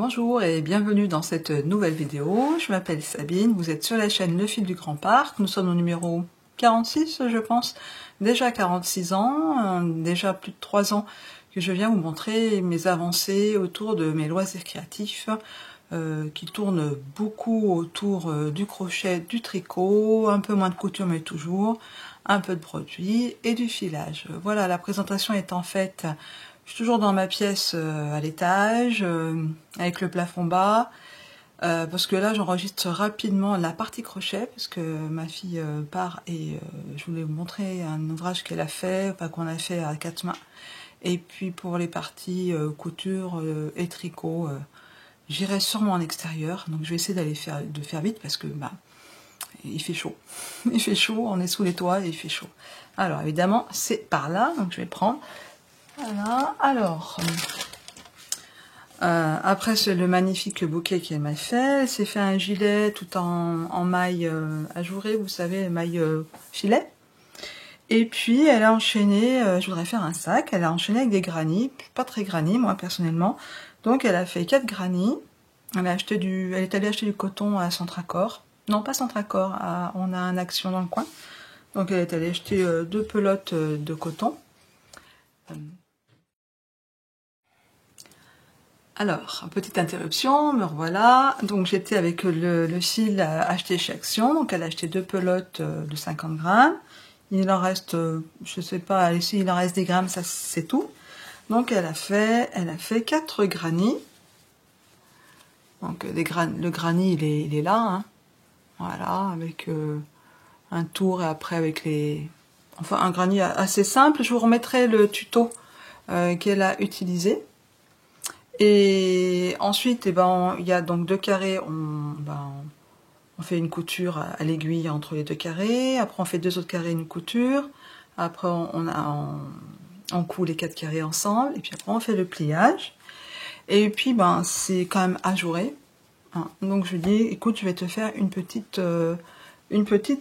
Bonjour et bienvenue dans cette nouvelle vidéo. Je m'appelle Sabine, vous êtes sur la chaîne Le Fil du Grand Parc. Nous sommes au numéro 46, je pense. Déjà 46 ans, déjà plus de 3 ans que je viens vous montrer mes avancées autour de mes loisirs créatifs qui tournent beaucoup autour du crochet, du tricot, un peu moins de couture mais toujours, un peu de produit et du filage. Voilà, la présentation étant faite. Je suis toujours dans ma pièce à l'étage, avec le plafond bas, parce que là j'enregistre rapidement la partie crochet, parce que ma fille part et je voulais vous montrer un ouvrage qu'elle a fait, enfin qu'on a fait à 4 mains. Et puis pour les parties couture et tricot, j'irai sûrement en extérieur, donc je vais essayer de faire vite parce que bah, il fait chaud. Il fait chaud, on est sous les toits et il fait chaud. Alors évidemment c'est par là, donc je vais prendre. Voilà, alors, après c'est le magnifique bouquet qu'elle m'a fait. Elle s'est fait un gilet tout en maille ajourée, vous savez, maille filet. Et puis elle a enchaîné, je voudrais faire un sac, elle a enchaîné avec des granits, pas très granits moi personnellement. Donc elle a fait 4 granits, elle est allée acheter du coton à Centracor. Non, pas Centracor, on a un Action dans le coin. Donc elle est allée acheter 2 pelotes de coton. Alors, petite interruption, me revoilà. Donc j'étais avec le fil acheté chez Action, donc elle a acheté 2 pelotes de 50 grammes. Il en reste, je sais pas, ici il en reste des grammes, ça c'est tout. Donc elle a fait 4 granits. Donc le granit il est là, hein. Voilà, avec un tour et après avec les... Enfin un granit assez simple, je vous remettrai le tuto qu'elle a utilisé. Et ensuite, eh ben, il y a donc 2 carrés, on fait une couture à l'aiguille entre les 2 carrés, après on fait 2 autres carrés, une couture, après on coud les 4 carrés ensemble, et puis après on fait le pliage, et puis ben, c'est quand même ajouré, hein. Donc je lui dis, écoute, je vais te faire une petite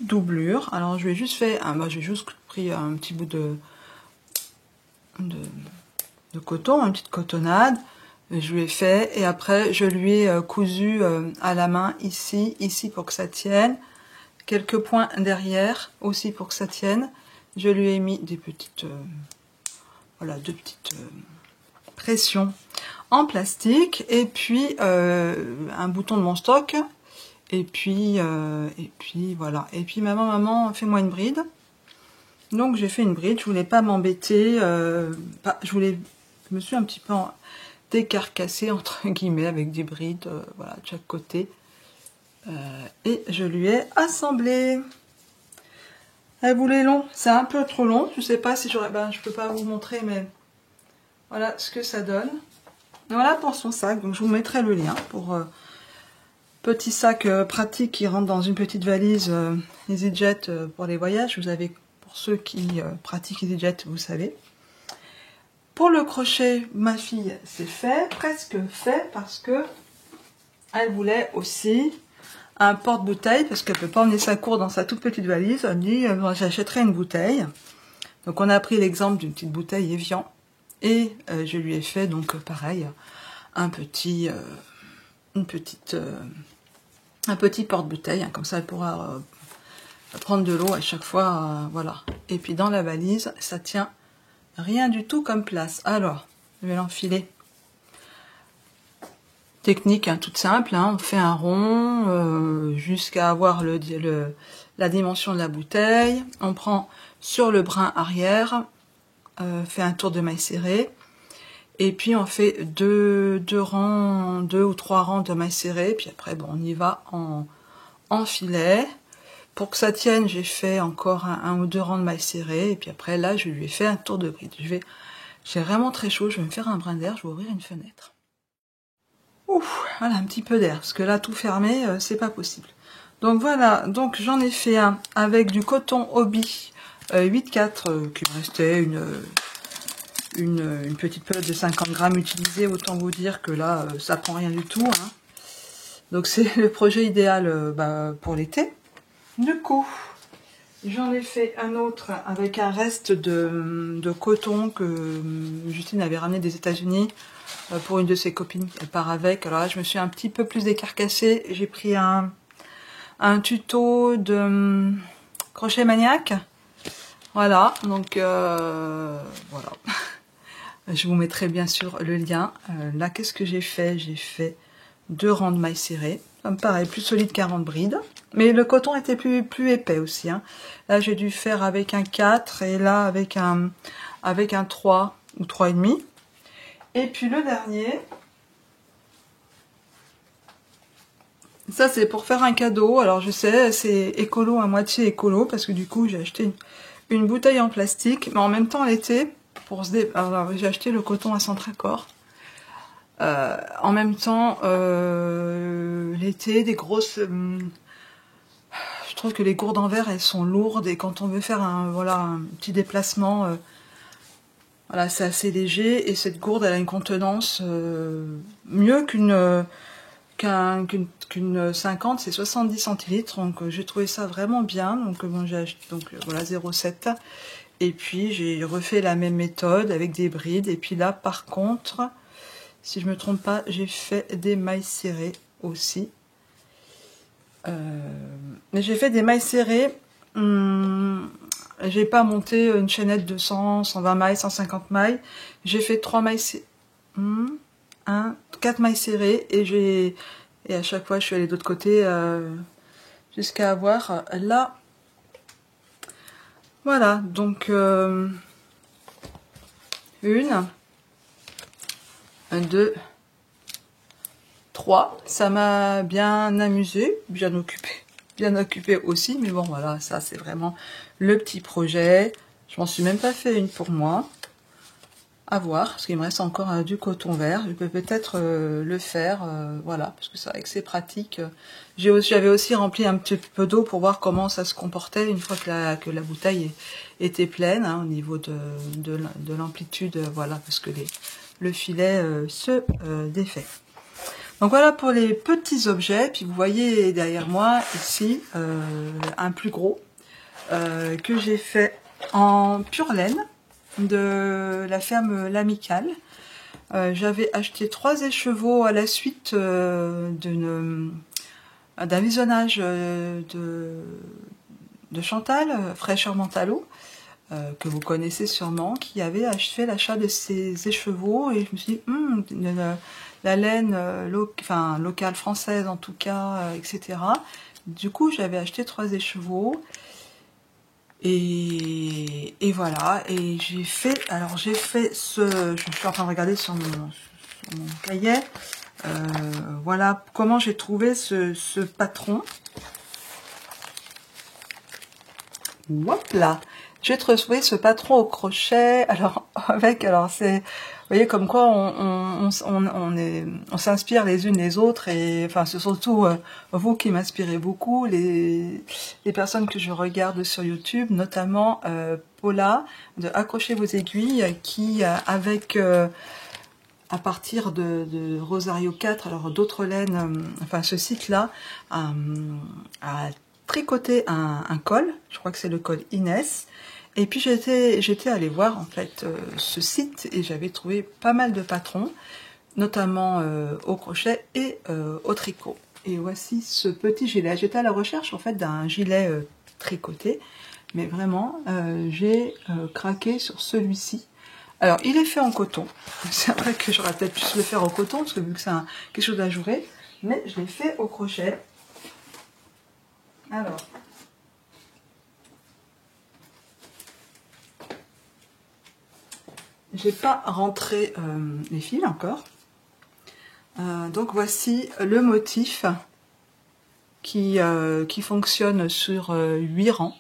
doublure. Alors je vais juste j'ai juste pris un petit bout de coton, une petite cotonnade. Je lui ai fait et après je lui ai cousu à la main ici pour que ça tienne, quelques points derrière aussi pour que ça tienne. Je lui ai mis des petites voilà, 2 petites pressions en plastique et puis un bouton de mon stock et puis voilà. Et puis maman fais-moi une bride. Donc j'ai fait une bride, je voulais pas m'embêter, je me suis un petit peu décarcassé entre guillemets avec des brides voilà, de chaque côté, et je lui ai assemblé. Elle voulait long, c'est un peu trop long, je sais pas si je peux pas vous montrer, mais voilà ce que ça donne. Voilà pour son sac, donc je vous mettrai le lien pour petit sac pratique qui rentre dans une petite valise EasyJet pour les voyages. Vous avez, pour ceux qui pratiquent EasyJet, vous savez. Pour le crochet, ma fille, c'est fait, presque fait, parce que elle voulait aussi un porte-bouteille, parce qu'elle peut pas emmener sa cour dans sa toute petite valise. Elle me dit, j'achèterai une bouteille. Donc on a pris l'exemple d'une petite bouteille Evian, et je lui ai fait donc pareil, un petit porte-bouteille, hein, comme ça elle pourra prendre de l'eau à chaque fois, voilà. Et puis dans la valise, ça tient rien du tout comme place. Alors, je vais l'enfiler. Technique hein, toute simple, hein, on fait un rond jusqu'à avoir la dimension de la bouteille. On prend sur le brin arrière, fait un tour de maille serrée, et puis on fait deux ou trois rangs de maille serrée, puis après bon, on y va en filet. Pour que ça tienne, j'ai fait encore un ou 2 rangs de maille serrée, et puis après là, je lui ai fait un tour de bride. J'ai vraiment très chaud, je vais me faire un brin d'air, je vais ouvrir une fenêtre. Ouf, voilà, un petit peu d'air, parce que là, tout fermé, c'est pas possible. Donc voilà, donc j'en ai fait un avec du coton Hobby 8/4, qui me restait une petite pelote de 50 grammes utilisée, autant vous dire que là, ça prend rien du tout, hein. Donc c'est le projet idéal pour l'été. Du coup, j'en ai fait un autre avec un reste de coton que Justine avait ramené des États-Unis pour une de ses copines. Elle part avec. Alors là, je me suis un petit peu plus décarcassée. J'ai pris un tuto de crochet maniaque. Voilà, donc voilà. Je vous mettrai bien sûr le lien. Là, qu'est-ce que j'ai fait? J'ai fait 2 rangs de mailles serrées. Ça me paraît plus solide qu'un rang de bride. Mais le coton était plus épais aussi. Hein. Là, j'ai dû faire avec un 4 et là avec un 3 ou 3,5. Et puis le dernier, ça c'est pour faire un cadeau. Alors je sais, c'est écolo, à moitié écolo, parce que du coup j'ai acheté une bouteille en plastique. Mais en même temps l'été, alors j'ai acheté le coton à Centracor. En même temps, l'été, des grosses... je trouve que les gourdes en verre, elles sont lourdes. Et quand on veut faire un petit déplacement, voilà, c'est assez léger. Et cette gourde, elle a une contenance mieux qu'une 50, c'est 70 centilitres. Donc j'ai trouvé ça vraiment bien. Donc bon, j'ai acheté voilà 0,7. Et puis j'ai refait la même méthode avec des brides. Et puis là, par contre... Si je me trompe pas, j'ai fait des mailles serrées aussi. Mais j'ai fait des mailles serrées. J'ai pas monté une chaînette de 100, 120 mailles, 150 mailles. J'ai fait 3 mailles, 4 mailles serrées et à chaque fois je suis allée de l'autre côté jusqu'à avoir là. Voilà, donc 1, 2, 3, ça m'a bien amusé, bien occupé aussi, mais bon voilà, ça c'est vraiment le petit projet. Je m'en suis même pas fait une pour moi, à voir, parce qu'il me reste encore du coton vert, je peux peut-être le faire, voilà, parce que c'est vrai que c'est pratique. J'avais aussi rempli un petit peu d'eau pour voir comment ça se comportait une fois que la bouteille était pleine, hein, au niveau de l'amplitude, voilà, parce que le filet se défait. Donc voilà pour les petits objets. Puis vous voyez derrière moi ici un plus gros que j'ai fait en pure laine de la ferme L'Amicale. J'avais acheté 3 écheveaux à la suite d'un visionnage de Chantal, Fraîcheur Mentalo, que vous connaissez sûrement, qui avait fait l'achat de ces écheveaux, et je me suis dit, la laine locale française en tout cas, etc. Du coup, j'avais acheté 3 écheveaux, et voilà, et j'ai fait je suis en train de regarder sur mon cahier, voilà comment j'ai trouvé ce patron. Hop là, j'ai trouvé ce patron au crochet. Alors c'est, vous voyez comme quoi on s'inspire les unes les autres, et enfin c'est surtout vous qui m'inspirez beaucoup, les personnes que je regarde sur YouTube, notamment Paula de Accrochez vos aiguilles, qui avec à partir de Rosario 4, alors d'autres laines, enfin ce site-là a tricoté un col, je crois que c'est le col Inès, et puis j'étais allée voir en fait ce site, et j'avais trouvé pas mal de patrons, notamment au crochet et au tricot. Et voici ce petit gilet. J'étais à la recherche en fait d'un gilet tricoté, mais vraiment j'ai craqué sur celui-ci. Alors, il est fait en coton. C'est vrai que j'aurais peut-être pu le faire en coton, parce que vu que c'est quelque chose d'ajouré, mais je l'ai fait au crochet. Alors, j'ai pas rentré les fils encore. Donc voici le motif qui fonctionne sur 8 rangs,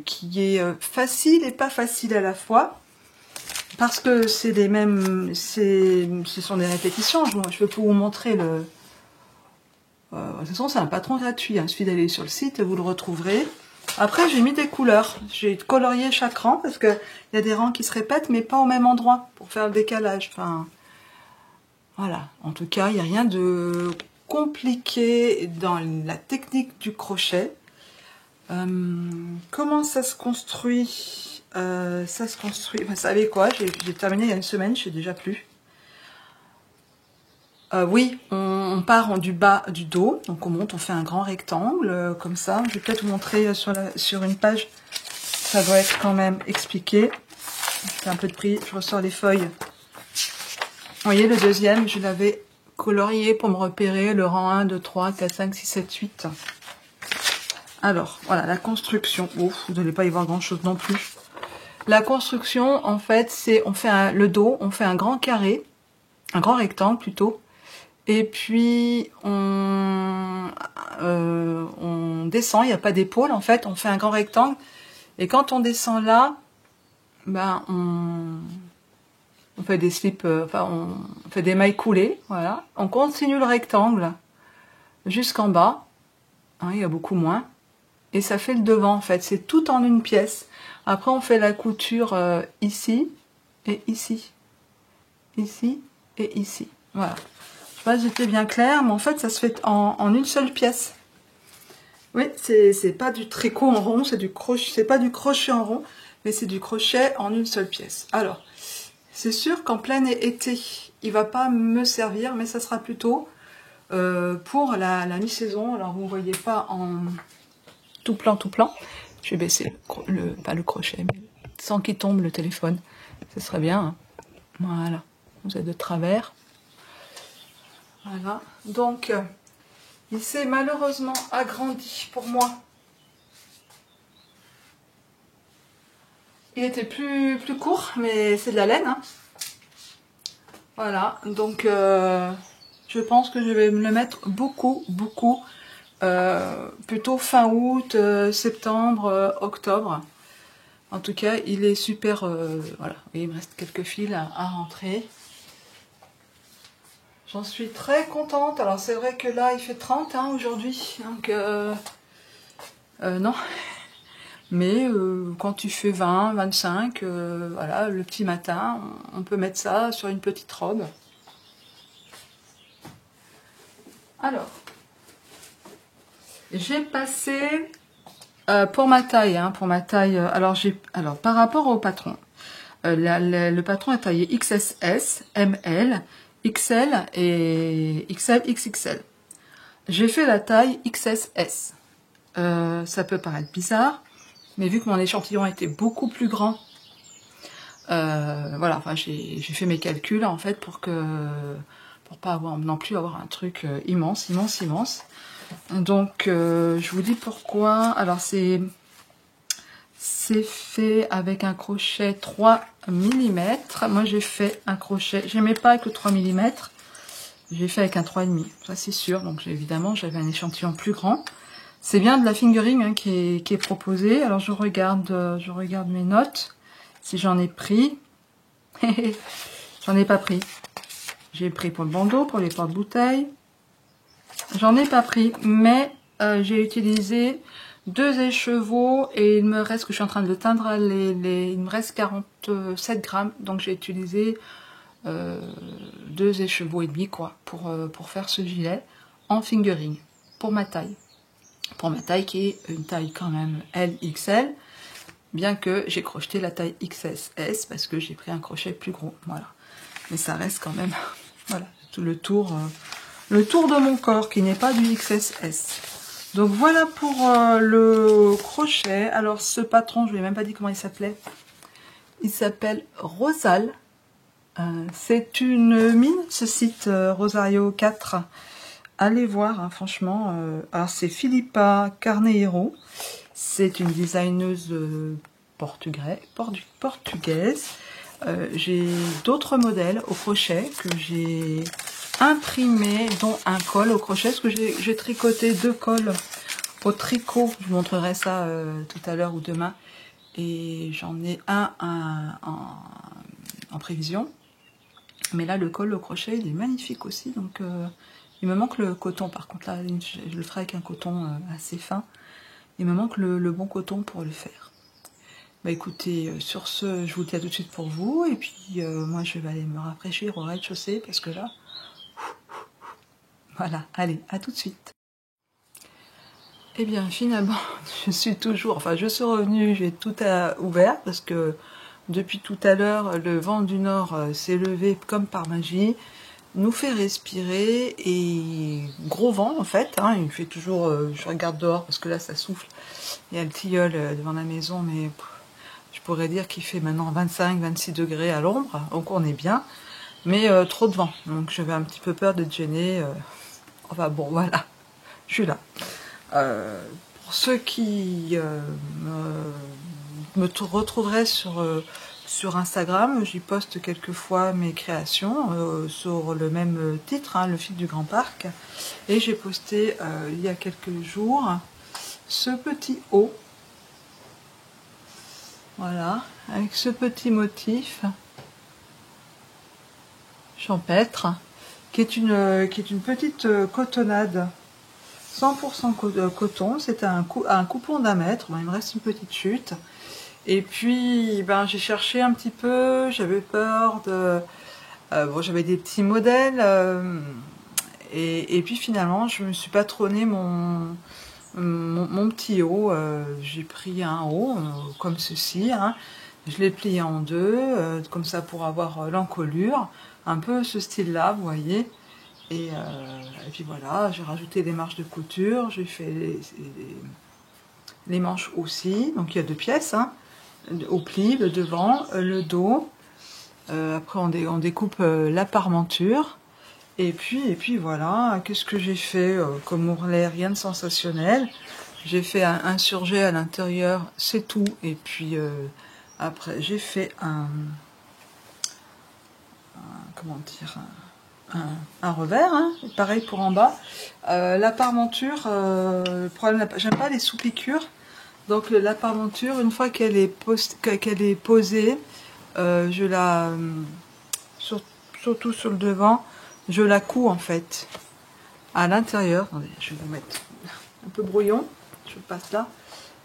qui est facile et pas facile à la fois. Parce que c'est les mêmes, ce sont des répétitions. Je peux vous montrer le. De toute façon, c'est un patron gratuit. Hein. Il suffit d'aller sur le site, vous le retrouverez. Après, j'ai mis des couleurs. J'ai colorié chaque rang parce que il y a des rangs qui se répètent, mais pas au même endroit pour faire le décalage. Enfin, voilà. En tout cas, il n'y a rien de compliqué dans la technique du crochet. Comment ça se construit? Ça se construit, vous savez quoi, j'ai terminé il y a une semaine, je sais déjà plus. Oui, on part du bas du dos, donc on monte, on fait un grand rectangle, comme ça. Je vais peut-être vous montrer sur une page, ça doit être quand même expliqué. Je fais un peu de prix, je ressors les feuilles. Vous voyez, le deuxième, je l'avais colorié pour me repérer le rang 1, 2, 3, 4, 5, 6, 7, 8. Alors, voilà, la construction. Ouf, vous n'allez pas y voir grand-chose non plus. La construction, en fait, c'est, on fait le dos, on fait un grand carré, un grand rectangle plutôt. Et puis, on descend, il n'y a pas d'épaule, en fait, on fait un grand rectangle. Et quand on descend là, ben, on fait des slips, enfin, on fait des mailles coulées, voilà. On continue le rectangle jusqu'en bas, hein, il y a beaucoup moins. Et ça fait le devant, en fait, c'est tout en une pièce. Après, on fait la couture ici et ici. Ici et ici, voilà. Je sais pas si j'étais bien claire, mais en fait, ça se fait en une seule pièce. Oui, c'est pas du tricot en rond, c'est du crochet, c'est pas du crochet en rond, mais c'est du crochet en une seule pièce. Alors, c'est sûr qu'en plein été, il va pas me servir, mais ça sera plutôt pour la mi-saison. Alors, vous ne voyez pas en tout plan, tout plan. Je vais baisser pas le crochet, mais sans qu'il tombe le téléphone. Ce serait bien. Hein. Voilà, vous êtes de travers. Voilà, donc il s'est malheureusement agrandi pour moi. Il était plus court, mais c'est de la laine. Hein. Voilà, donc je pense que je vais me le mettre beaucoup, plutôt fin août, septembre, octobre. En tout cas, il est super, voilà, il me reste quelques fils à rentrer. J'en suis très contente. Alors c'est vrai que là il fait 30 hein, aujourd'hui, donc non. Mais quand tu fais 20, 25, voilà, le petit matin, on peut mettre ça sur une petite robe. Alors, j'ai passé pour ma taille, hein, alors par rapport au patron, le patron est taillé XS, ML, XL et XL, XXL. J'ai fait la taille XSS. Ça peut paraître bizarre, mais vu que mon échantillon était beaucoup plus grand, voilà, enfin j'ai fait mes calculs en fait pour pas avoir non plus avoir un truc immense. Donc je vous dis pourquoi. Alors c'est fait avec un crochet 3 mm. Moi j'ai fait un crochet, j'aimais pas avec le 3 mm, j'ai fait avec un 3,5, ça c'est sûr. Donc évidemment j'avais un échantillon plus grand. C'est bien de la fingering hein, qui est proposé. Alors je regarde mes notes, si j'en ai pris. J'en ai pas pris. J'ai pris pour le bandeau, pour les porte-bouteilles. J'en ai pas pris, mais j'ai utilisé 2 écheveaux et il me reste, que je suis en train de le teindre, il me reste 47 grammes. Donc j'ai utilisé 2 écheveaux et demi quoi, pour faire ce gilet en fingering, pour ma taille. Pour ma taille qui est une taille quand même LXL, bien que j'ai crocheté la taille XSS parce que j'ai pris un crochet plus gros, voilà. Mais ça reste quand même, voilà, tout le tour de mon corps qui n'est pas du XSS. Donc voilà pour le crochet. Alors ce patron, je ne lui ai même pas dit comment il s'appelait. Il s'appelle Rosal. C'est une mine, ce site Rosario 4. Allez voir, hein, franchement. Alors c'est Philippa Carneiro. C'est une designeuse portugaise. J'ai d'autres modèles au crochet que j'ai imprimés, dont un col au crochet, parce que j'ai tricoté 2 cols au tricot. Je vous montrerai ça tout à l'heure ou demain. Et j'en ai un en prévision. Mais là, le col au crochet, il est magnifique aussi. Donc, il me manque le coton. Par contre, là, je le ferai avec un coton assez fin. Il me manque le bon coton pour le faire. Bah écoutez, sur ce, je vous dis à tout de suite pour vous. Et puis, moi, je vais aller me rafraîchir au rez-de-chaussée parce que là... Voilà, allez, à tout de suite. Eh bien, finalement, je suis revenue, j'ai tout ouvert parce que depuis tout à l'heure, le vent du nord s'est levé comme par magie. nous fait respirer, et gros vent en fait, hein, il fait toujours, je regarde dehors parce que là ça souffle, il y a le tilleul devant la maison, mais je pourrais dire qu'il fait maintenant 25-26 degrés à l'ombre, donc on est bien, mais trop de vent, donc j'avais un petit peu peur de gêner, enfin bon voilà, je suis là. Pour ceux qui me retrouveraient sur Instagram, j'y poste quelquefois mes créations sur le même titre, hein, Le Fil du Grand Parc. Et j'ai posté il y a quelques jours ce petit haut, voilà, avec ce petit motif champêtre, qui est une petite cotonnade 100% coton. C'était un coupon d'1 mètre, bon, il me reste une petite chute. Et puis, ben, j'ai cherché un petit peu, j'avais peur de... bon, j'avais des petits modèles, et puis finalement, je me suis patronnée mon petit haut. J'ai pris un haut, comme ceci, hein. Je l'ai plié en deux, comme ça pour avoir l'encolure, un peu ce style-là, vous voyez. Et puis voilà, j'ai rajouté des marges de couture, j'ai fait les manches aussi, donc il y a 2 pièces, hein, au pli, le devant, le dos. Après on découpe la parmenture, et puis voilà. Qu'est-ce que j'ai fait comme ourlet? Rien de sensationnel. J'ai fait un surjet à l'intérieur, c'est tout. Et puis après j'ai fait comment dire, un revers, hein, pareil pour en bas. La parmenture, le problème, j'aime pas les sous-piqûres, donc la parmenture, une fois qu'elle est posée, je la, surtout sur le devant, je la couds en fait à l'intérieur. Attendez, je vais vous mettre un peu brouillon, je passe là.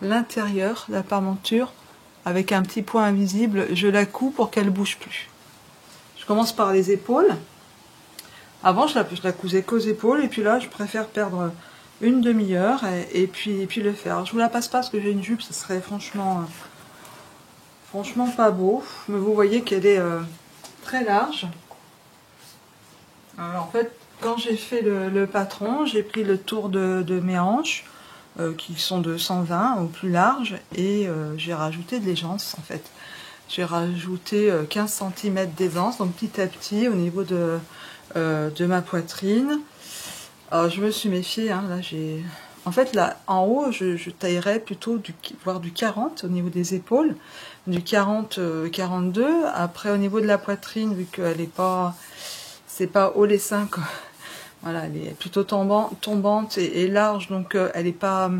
L'intérieur, la parmenture, avec un petit point invisible, je la couds pour qu'elle bouge plus. Je commence par les épaules. Avant, je la cousais qu'aux épaules, et puis là, je préfère perdre une demi-heure et puis le faire. Alors, je vous la passe pas parce que j'ai une jupe, ce serait franchement pas beau. Mais vous voyez qu'elle est très large. Alors, en fait, quand j'ai fait le patron, j'ai pris le tour de mes hanches, qui sont de 120 au plus large, et j'ai rajouté de l'aisance en fait. J'ai rajouté 15 cm d'aisance, donc petit à petit au niveau de ma poitrine. Alors, je me suis méfiée, hein, là j'ai... En fait, là, en haut, je taillerais plutôt voire du 40 au niveau des épaules, du 40, 42. Après, au niveau de la poitrine, vu qu'elle est pas... C'est pas haut les seins, quoi. Voilà, elle est plutôt tombante et large, donc elle est pas...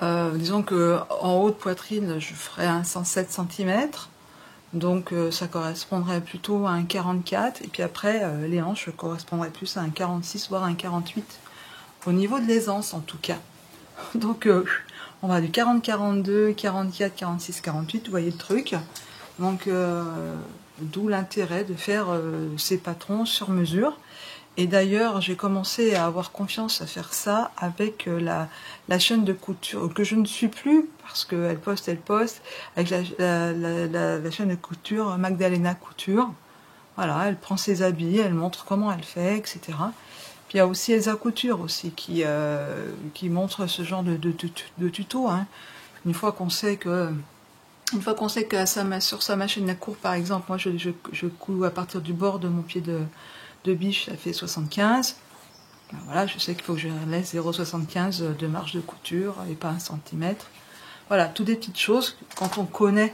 disons que en haut de poitrine, je ferais un 107 cm. Donc ça correspondrait plutôt à un 44, et puis après les hanches correspondraient plus à un 46 voire un 48 au niveau de l'aisance en tout cas. Donc on va du 40, 42, 44, 46, 48, vous voyez le truc. Donc d'où l'intérêt de faire ces patrons sur mesure. Et d'ailleurs, j'ai commencé à avoir confiance à faire ça avec la chaîne de couture, que je ne suis plus, parce qu'elle poste, avec la chaîne de couture Magdalena Couture. Voilà, elle prend ses habits, elle montre comment elle fait, etc. Puis il y a aussi Elsa Couture aussi, qui montre ce genre de tuto, hein. Une fois qu'on sait que sur sa machine à coudre, par exemple, moi je couds à partir du bord de mon pied de biche, ça fait 75. Ben voilà, je sais qu'il faut que je laisse 0,75 de marge de couture et pas 1 cm. Voilà, toutes des petites choses quand on connaît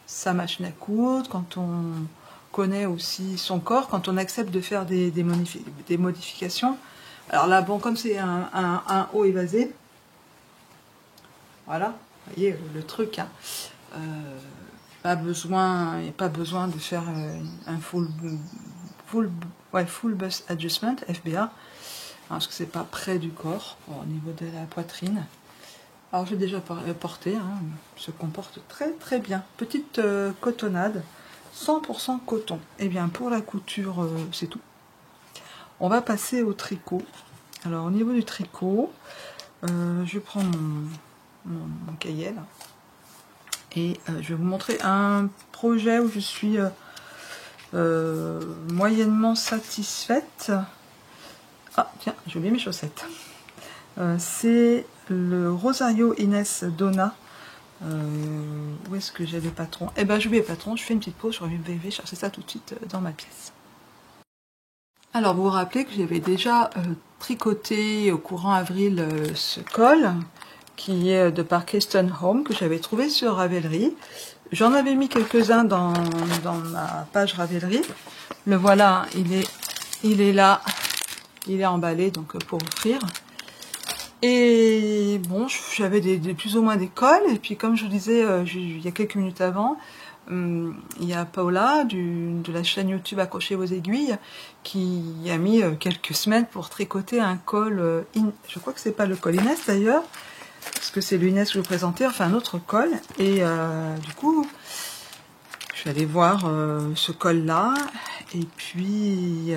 sa machine à coudre, quand on connaît aussi son corps, quand on accepte de faire des modifications. Alors là, bon, comme c'est un haut évasé, voilà, vous voyez le truc, hein. Pas besoin de faire un full bust adjustment, FBA, parce que c'est pas près du corps, au niveau de la poitrine. Alors j'ai déjà porté, hein, se comporte très très bien. Petite cotonnade, 100% coton. Et bien pour la couture, c'est tout. On va passer au tricot. Alors au niveau du tricot, je prends mon cahier là, et je vais vous montrer un projet où je suis moyennement satisfaite. Ah tiens, j'ai oublié mes chaussettes. C'est le Rosario Ines Donna. Où est-ce que j'ai le patron? Eh ben j'ai oublié le patron, je fais une petite pause, je vais chercher ça tout de suite dans ma pièce. Alors vous vous rappelez que j'avais déjà tricoté au courant avril ce col qui est de Parkeston Home, que j'avais trouvé sur Ravelry. J'en avais mis quelques-uns dans ma page Ravelry. Le voilà, il est là, il est emballé donc pour offrir. Et bon, j'avais plus ou moins des cols, et puis comme je vous disais il y a quelques minutes avant, il y a Paola de la chaîne YouTube Accrochez vos aiguilles qui a mis quelques semaines pour tricoter un col, je crois que c'est pas le col Inès d'ailleurs, parce que c'est le Inès que je vous présentais, enfin un autre col, et du coup je suis allée voir ce col là, et puis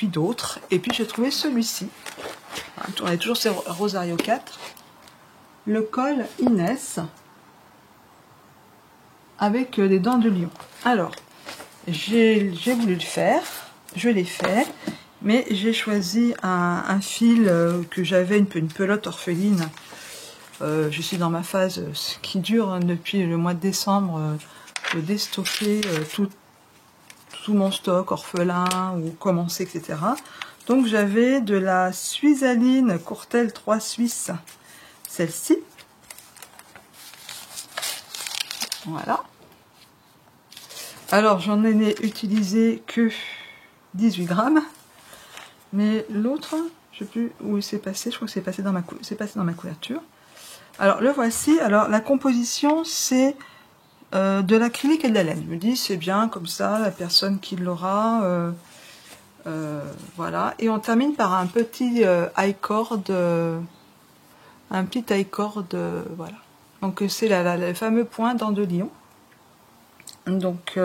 d'autres, et puis j'ai trouvé celui-ci. On est toujours sur Rosario 4, le col Inès avec des dents de lion. Alors, j'ai voulu le faire, je l'ai fait, mais j'ai choisi un fil que j'avais, une pelote orpheline. Je suis dans ma phase qui dure depuis le mois de décembre, de déstocker tout mon stock orphelin ou commencer, etc. Donc j'avais de la Suisaline Courtel 3 Suisse, celle-ci. Voilà. Alors j'en ai utilisé que 18 grammes, mais l'autre, je sais plus où il s'est passé, je crois que c'est passé dans ma couverture. Alors le voici. Alors la composition c'est de l'acrylique et de la laine. Je me dis c'est bien comme ça, la personne qui l'aura, voilà. Et on termine par un petit I-cord, voilà. Donc c'est le fameux point dent de lion. Donc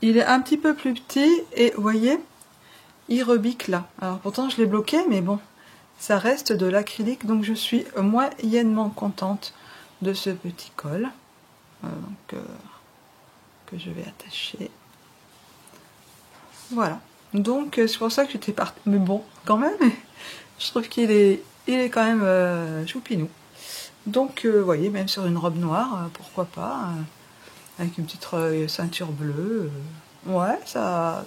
il est un petit peu plus petit et vous voyez, il rebique là. Alors pourtant je l'ai bloqué, mais bon, ça reste de l'acrylique, donc je suis moyennement contente de ce petit col. Que je vais attacher. Voilà. Donc c'est pour ça que j'étais partie. Mais bon, quand même, je trouve qu'il est quand même choupinou. Donc vous voyez, même sur une robe noire, pourquoi pas, avec une petite ceinture bleue. Ouais, ça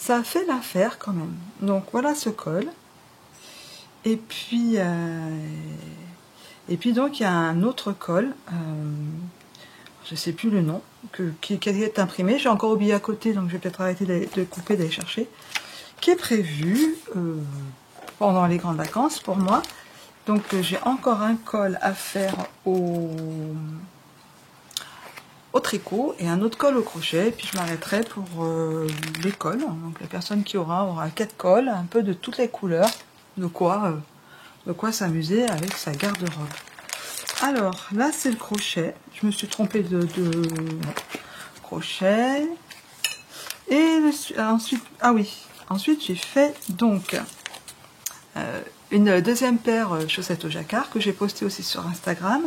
a fait l'affaire quand même. Donc voilà ce col. Et puis donc il y a un autre col. Je sais plus le nom, qui est imprimé. J'ai encore oublié à côté, donc je vais peut-être arrêter de couper, d'aller chercher. Qui est prévu pendant les grandes vacances pour moi. Donc j'ai encore un col à faire au tricot et un autre col au crochet. Et puis je m'arrêterai pour les cols. Donc la personne qui aura 4 cols, un peu de toutes les couleurs. De quoi s'amuser avec sa garde-robe. Alors, là, c'est le crochet. Je me suis trompée de crochet. Et ensuite, ah oui, ensuite j'ai fait donc une deuxième paire chaussettes au jacquard que j'ai postée aussi sur Instagram.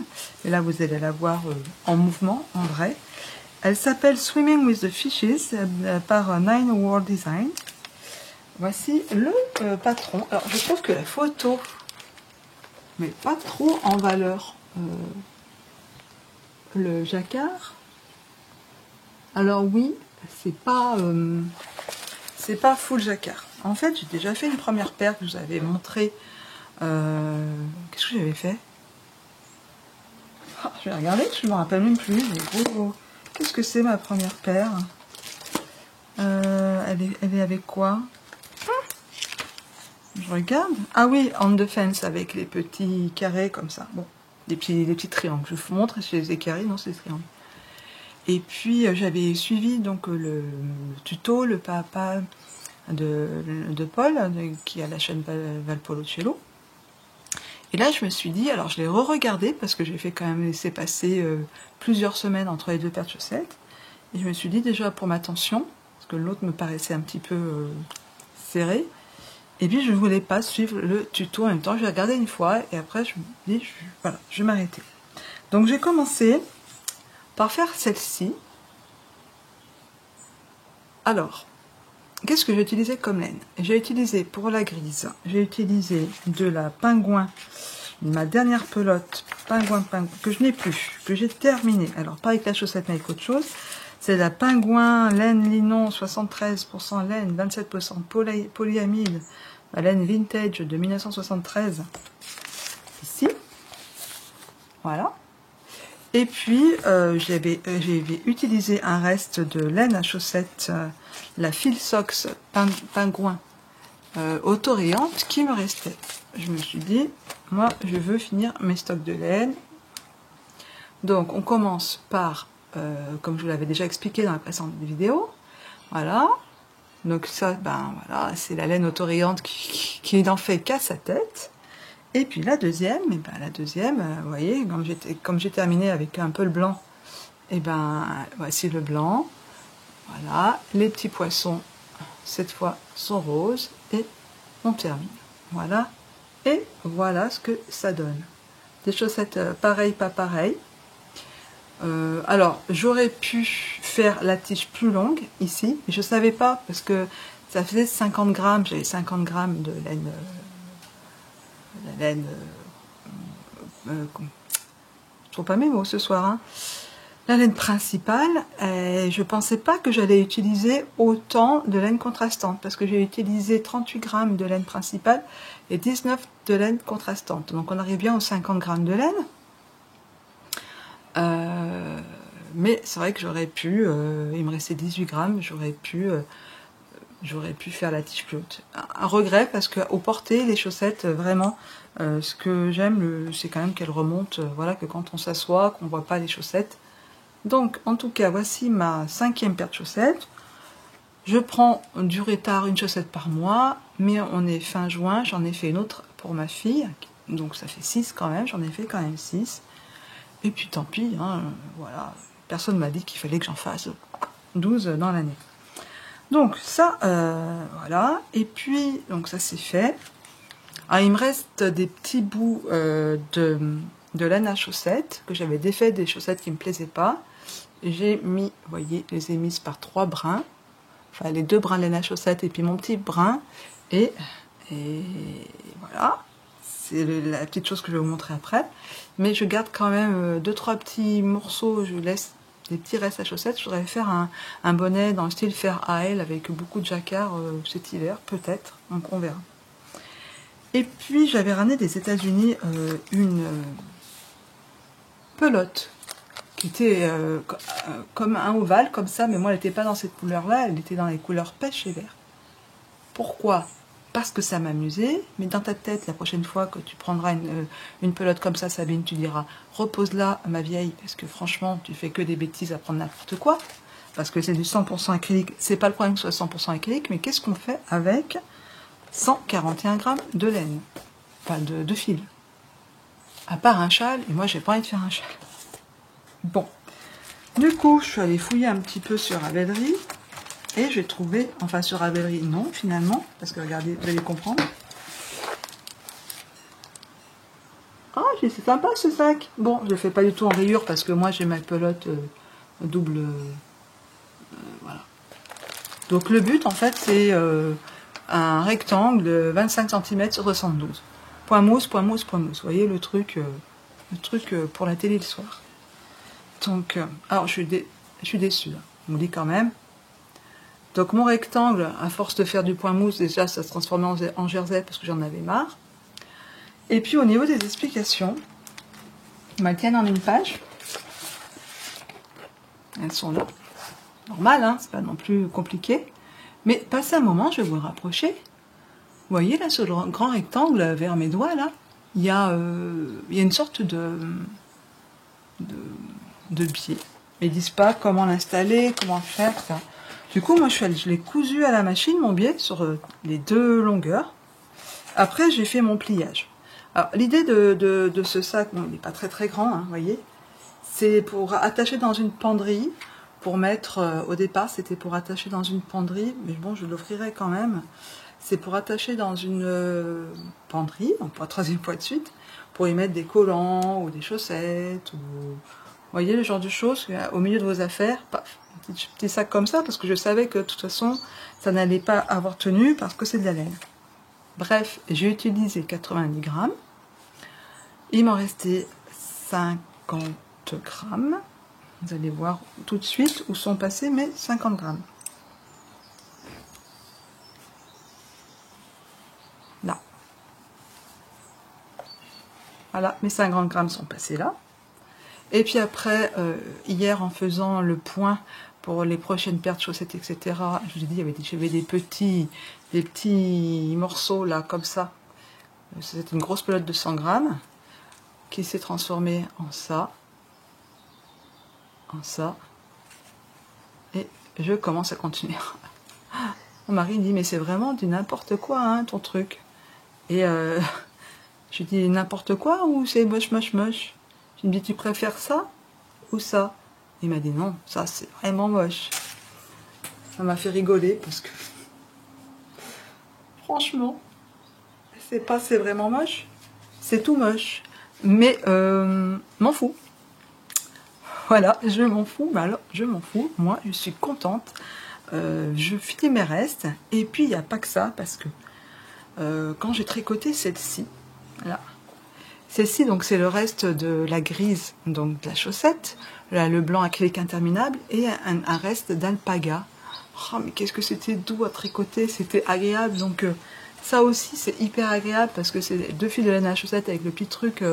Et là, vous allez la voir en mouvement, en vrai. Elle s'appelle Swimming with the Fishes par Nine World Design. Voici le patron. Alors, je trouve que la photo met pas trop en valeur le jacquard. Alors oui, c'est pas full jacquard. En fait, j'ai déjà fait une première paire que je vous avais montré. Qu'est-ce que j'avais fait? Je vais regarder, je ne me rappelle même plus. Qu'est-ce que c'est ma première paire? Elle est avec quoi? Je regarde. Ah oui, on the fence avec les petits carrés comme ça. Bon, des petits triangles. Je vous montre si c'est des carrés, non, c'est des triangles. Et puis j'avais suivi donc le tuto, le pas à pas de Paul, qui a la chaîne Valpolicella. Et là je me suis dit, alors je l'ai re-regardé parce que j'ai fait quand même laisser passer plusieurs semaines entre les deux paires de chaussettes. Et je me suis dit déjà pour ma tension, parce que l'autre me paraissait un petit peu serré. Et puis je ne voulais pas suivre le tuto en même temps. J'ai regardé une fois et après je me dis, voilà, je vais m'arrêter. Donc j'ai commencé par faire celle-ci. Alors, qu'est-ce que j'ai utilisé comme laine? J'ai utilisé pour la grise, j'ai utilisé de la pingouin, ma dernière pelote pingouin que je n'ai plus, que j'ai terminée. Alors pas avec la chaussette mais avec autre chose. C'est la pingouin laine linon 73% laine, 27% polyamide, la laine vintage de 1973. Ici, voilà. Et puis j'ai utilisé un reste de laine à chaussettes, la Filsox pingouin autoréante qui me restait. Je me suis dit, moi je veux finir mes stocks de laine. Donc on commence par, comme je vous l'avais déjà expliqué dans la précédente vidéo, voilà. Donc ça, ben voilà, c'est la laine autoréante qui n'en fait qu'à sa tête. Et puis la deuxième, et ben la deuxième, vous voyez, comme j'ai terminé avec un peu le blanc, et ben voici le blanc. Voilà, les petits poissons, cette fois, sont roses et on termine. Voilà, et voilà ce que ça donne. Des chaussettes pareilles, pas pareilles. Alors, j'aurais pu faire la tige plus longue ici, mais je ne savais pas parce que ça faisait 50 grammes. J'avais 50 grammes de laine. La laine. Je trouve pas mes mots ce soir. Hein. La laine principale, je pensais pas que j'allais utiliser autant de laine contrastante parce que j'ai utilisé 38 grammes de laine principale et 19 de laine contrastante. Donc on arrive bien aux 50 grammes de laine. Mais c'est vrai que j'aurais pu, il me restait 18 grammes, j'aurais pu faire la tige plus haute. Un regret parce qu'au porté, les chaussettes, vraiment, ce que j'aime, c'est quand même qu'elles remontent, voilà, que quand on s'assoit, qu'on voit pas les chaussettes. Donc, en tout cas, voici ma 5e paire de chaussettes. Je prends du retard, une chaussette par mois, mais on est fin juin, j'en ai fait une autre pour ma fille, donc ça fait 6 quand même, j'en ai fait quand même 6. Et puis tant pis, hein, voilà, personne m'a dit qu'il fallait que j'en fasse 12 dans l'année. Donc ça, voilà, et puis, donc ça c'est fait. Alors, il me reste des petits bouts de laine à chaussettes, que j'avais défait des chaussettes qui ne me plaisaient pas. J'ai mis, vous voyez, je les ai mises par 3 brins, enfin les 2 brins de laine à chaussettes et puis mon petit brin, et voilà, c'est la petite chose que je vais vous montrer après. Mais je garde quand même 2-3 petits morceaux, je laisse des petits restes à chaussettes. Je voudrais faire un bonnet dans le style Fair Isle avec beaucoup de jacquard cet hiver, peut-être, donc on verra. Et puis j'avais ramené des États-Unis une pelote qui était comme un ovale, comme ça, mais moi elle n'était pas dans cette couleur-là, elle était dans les couleurs pêche et vert. Pourquoi? Parce que ça m'amusait, mais dans ta tête, la prochaine fois que tu prendras une pelote comme ça, Sabine, tu diras « Repose-la, ma vieille, parce que franchement, tu fais que des bêtises à prendre n'importe quoi. » Parce que c'est du 100% acrylique. C'est pas le problème que ce soit 100% acrylique, mais qu'est-ce qu'on fait avec 141 grammes de laine, enfin de fil? À part un châle, et moi j'ai pas envie de faire un châle. Bon, du coup, je suis allée fouiller un petit peu sur Ravelry. Et j'ai trouvé, enfin sur Ravelry, non, finalement, parce que regardez, vous allez comprendre. Ah, c'est sympa ce sac. Bon, je le fais pas du tout en rayure parce que moi j'ai ma pelote double. Voilà. Donc le but, en fait, c'est un rectangle de 25 cm sur 72. Point mousse, point mousse, point mousse. Vous voyez le truc pour la télé le soir. Donc, alors je suis déçue, hein. On me dit quand même. Donc mon rectangle, à force de faire du point mousse, déjà ça se transformait en jersey parce que j'en avais marre. Et puis au niveau des explications, ils me tiennent en une page. Elles sont là. Normal, hein, c'est pas non plus compliqué. Mais passé un moment, je vais vous le rapprocher. Vous voyez là, sur le grand rectangle vers mes doigts, là, il y a une sorte de biais. Ils disent pas comment l'installer, comment faire, ça. Du coup, moi, je l'ai cousu à la machine, mon biais, sur les 2 longueurs. Après, j'ai fait mon pliage. Alors, l'idée de ce sac, bon, il n'est pas très très grand, hein, vous voyez. C'est pour attacher dans une penderie, pour mettre, au départ, c'était pour attacher dans une penderie, mais bon, je l'offrirai quand même. C'est pour attacher dans une penderie, donc pour la 3e fois de suite, pour y mettre des collants ou des chaussettes, ou... Vous voyez le genre de choses, au milieu de vos affaires, paf, petit sac comme ça, parce que je savais que de toute façon, ça n'allait pas avoir tenu, parce que c'est de la laine. Bref, j'ai utilisé 90 grammes. Il m'en restait 50 grammes. Vous allez voir tout de suite où sont passés mes 50 grammes. Là. Voilà, mes 50 grammes sont passés là. Et puis après, hier, en faisant le point pour les prochaines paires de chaussettes, etc., je vous ai dit, j'avais des petits morceaux là, comme ça. C'était une grosse pelote de 100 grammes qui s'est transformée en ça. Et je commence à continuer. Mon mari dit, mais c'est vraiment du n'importe quoi, hein, ton truc. Et je dis, n'importe quoi ou c'est moche, moche, moche? Je me dis, tu préfères ça ou ça? Il m'a dit, non, ça c'est vraiment moche. Ça m'a fait rigoler parce que, franchement, c'est vraiment moche. C'est tout moche. Mais, m'en fous. Voilà, je m'en fous. Mais alors, je m'en fous. Moi, je suis contente. Je finis mes restes. Et puis, il n'y a pas que ça, parce que quand j'ai tricoté celle-ci, là, celle-ci, donc c'est le reste de la grise, donc de la chaussette, là, le blanc acrylique interminable, et un reste d'alpaga. Oh, mais qu'est-ce que c'était doux à tricoter, c'était agréable. Donc ça aussi, c'est hyper agréable, parce que c'est 2 fils de laine à chaussette avec le petit truc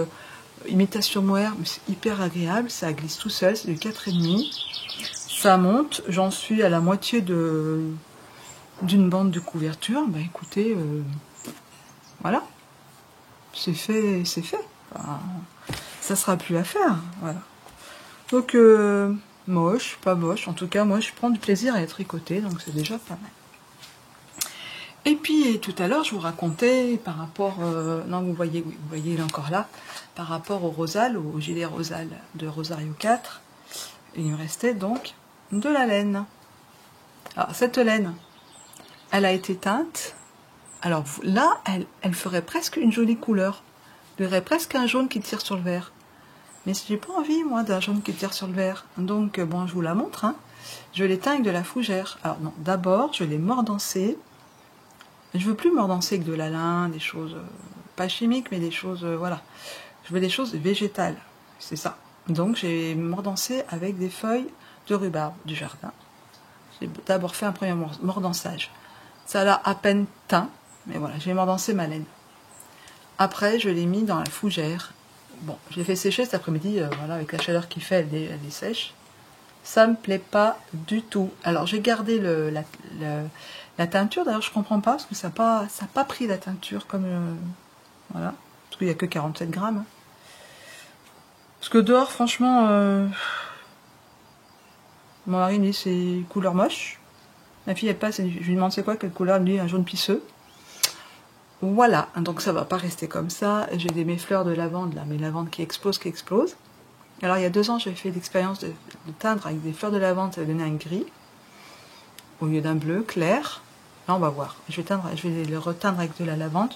imitation mohair, mais c'est hyper agréable, ça glisse tout seul, c'est du 4,5. Ça monte, j'en suis à la moitié d'une bande de couverture. Bah écoutez, voilà, c'est fait, c'est fait. Enfin, ça sera plus à faire, voilà. Donc, moche, pas moche, en tout cas, moi je prends du plaisir à tricoter, donc c'est déjà pas mal. Et puis tout à l'heure, je vous racontais par rapport, non vous voyez, oui, vous voyez, il est encore là, par rapport au rosal, au gilet rosal de Rosario 4, il me restait donc de la laine. Alors cette laine, elle a été teinte, alors là, elle ferait presque une jolie couleur, il y aurait presque un jaune qui tire sur le vert. Mais j'ai pas envie, moi, d'un jaune qui tire sur le vert. Donc, bon, je vous la montre, hein. Je l'ai teint avec de la fougère. Alors, non, d'abord, je l'ai mordancé. Je veux plus mordancer avec de la lin, des choses, pas chimiques, mais des choses, voilà. Je veux des choses végétales, c'est ça. Donc, j'ai mordancé avec des feuilles de rhubarbe du jardin. J'ai d'abord fait un premier mordançage. Ça l'a à peine teint, mais voilà, j'ai mordancé ma laine. Après, je l'ai mis dans la fougère. Bon, je l'ai fait sécher cet après-midi, voilà, avec la chaleur qu'il fait, elle est sèche. Ça me plaît pas du tout. Alors, j'ai gardé la teinture, d'ailleurs, je comprends pas, parce que ça n'a pas pris la teinture comme... voilà, parce qu'il n'y a que 47 grammes. Hein. Parce que dehors, franchement, mon mari me dit c'est couleur moche. Ma fille, elle passe, je lui demande c'est quoi, quelle couleur, elle me dit un jaune pisseux. Voilà, donc ça va pas rester comme ça. J'ai mes fleurs de lavande, là, mes lavandes qui explosent, Alors il y a 2 ans, j'avais fait l'expérience de teindre avec des fleurs de lavande, ça va donner un gris, au lieu d'un bleu clair. Là, on va voir. Je vais les reteindre avec de la lavande.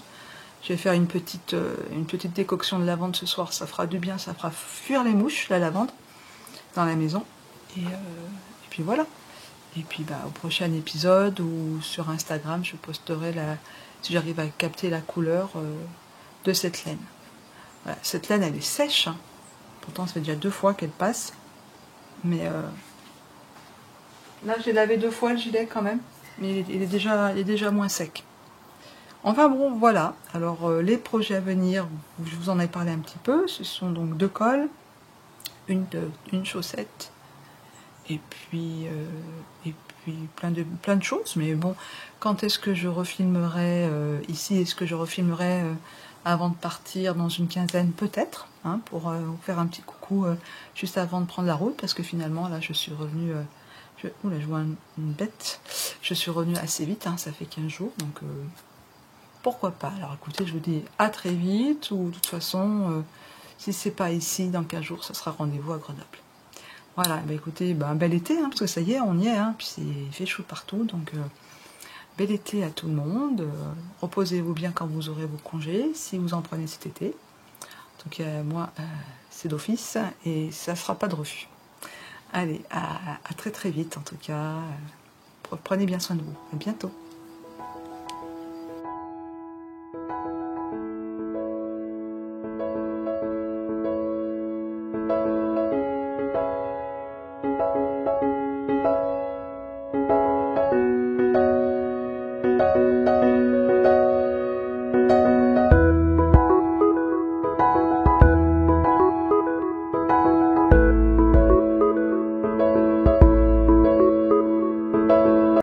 Je vais faire une petite décoction de lavande ce soir, ça fera du bien, ça fera fuir les mouches, la lavande, dans la maison. Et puis voilà. Et puis bah, au prochain épisode, ou sur Instagram, je posterai si j'arrive à capter la couleur de cette laine. Voilà, cette laine, elle est sèche. Hein. Pourtant, ça fait déjà 2 fois qu'elle passe. Mais là, j'ai lavé 2 fois le gilet quand même. Mais il est déjà moins sec. Enfin bon, voilà. Alors, les projets à venir, je vous en ai parlé un petit peu. Ce sont donc 2 cols, une chaussette, et puis plein de choses. Mais bon, quand est-ce que je refilmerai ici? Est-ce que je refilmerai avant de partir dans une quinzaine? Peut-être, hein, pour vous faire un petit coucou juste avant de prendre la route, parce que finalement, là, je suis revenue... oula, je vois une bête. Je suis revenue assez vite, hein, ça fait 15 jours, donc pourquoi pas. Alors écoutez, je vous dis à très vite, ou de toute façon, si c'est pas ici, dans 15 jours, ça sera rendez-vous à Grenoble. Voilà, bah écoutez, bah, un bel été, hein, parce que ça y est, on y est, hein, puis il fait chaud partout, donc bel été à tout le monde. Reposez-vous bien quand vous aurez vos congés, si vous en prenez cet été. Donc moi, c'est d'office, et ça ne sera pas de refus. Allez, à très très vite en tout cas. Prenez bien soin de vous. À bientôt.